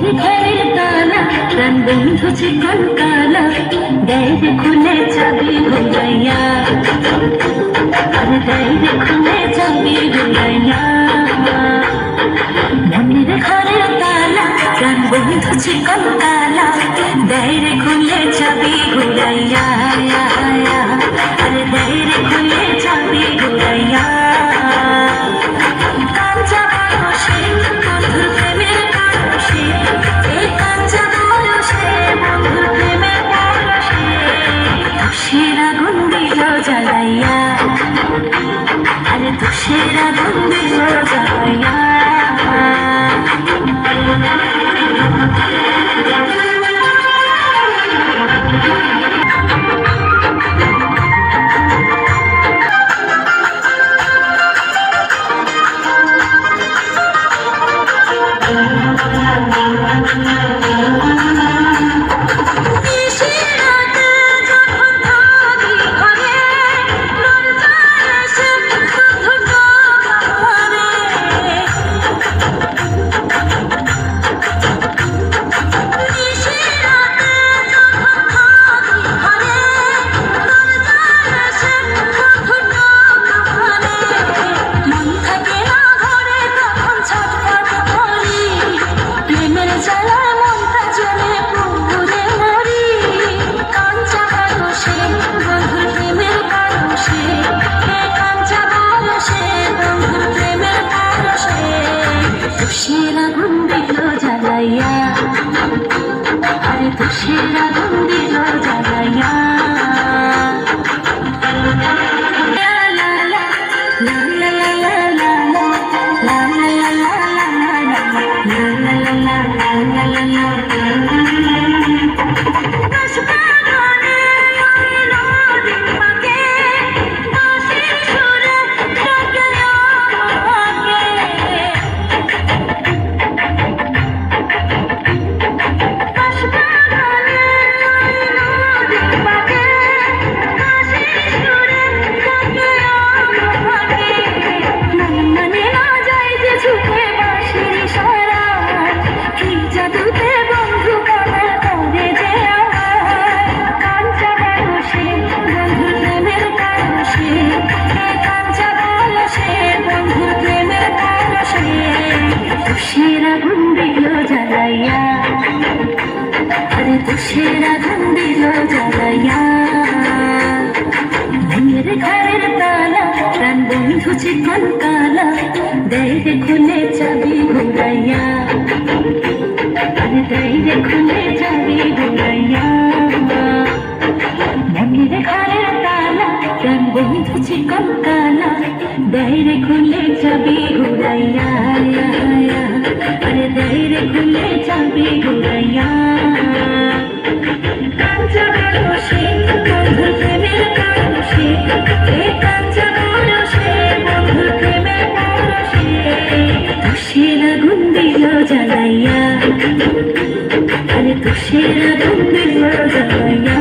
মনের ঘরের তালা প্রাণ বন্ধু চিকন কালা দেয় রে খুলে চাবি ঘুরাইয়া, আর দেয় রে খুলে চাবি ঘুরাইয়া। মনের ঘরের তালা প্রাণ বন্ধু চিকন কালা দেয় রে খুলে চাবি ঘুরাইয়া, আর দেয় রে খুলে চাবি ঘুরাইয়া। জ্বালাইয়া, আরে তুষের আগুন দিল জ্বালাইয়া। তুষের আগুন দিল জ্বালাইয়া, আরে তুষের আগুন দিল জ্বালাইয়া। তুষের আগুন দিল জ্বালাইয়া, আরে তুষের আগুন দিল জ্বালাইয়া। মনের ঘরের তালা প্রাণ বন্ধু চিকন কালা দেয় রে খুলে চাবি ঘুরাইয়া, আরে দেয় রে খুলে চাবি ঘুরাইয়া। মনের ঘরের তালা প্রাণ বন্ধু চিকন কালা দেয় রে খুলে চাবি ঘুরাইয়া, আরে দেয় রে খুলে চাবি ঘুরাইয়া। কাঁচা বয়সে বন্ধুর প্রেমের পরশে, এ কাঁচা বয়সে বন্ধুর প্রেমের পরশে তুষের আগুন দিল জ্বালাইয়া, আরে তুষের আগুন দিল জ্বালাইয়া।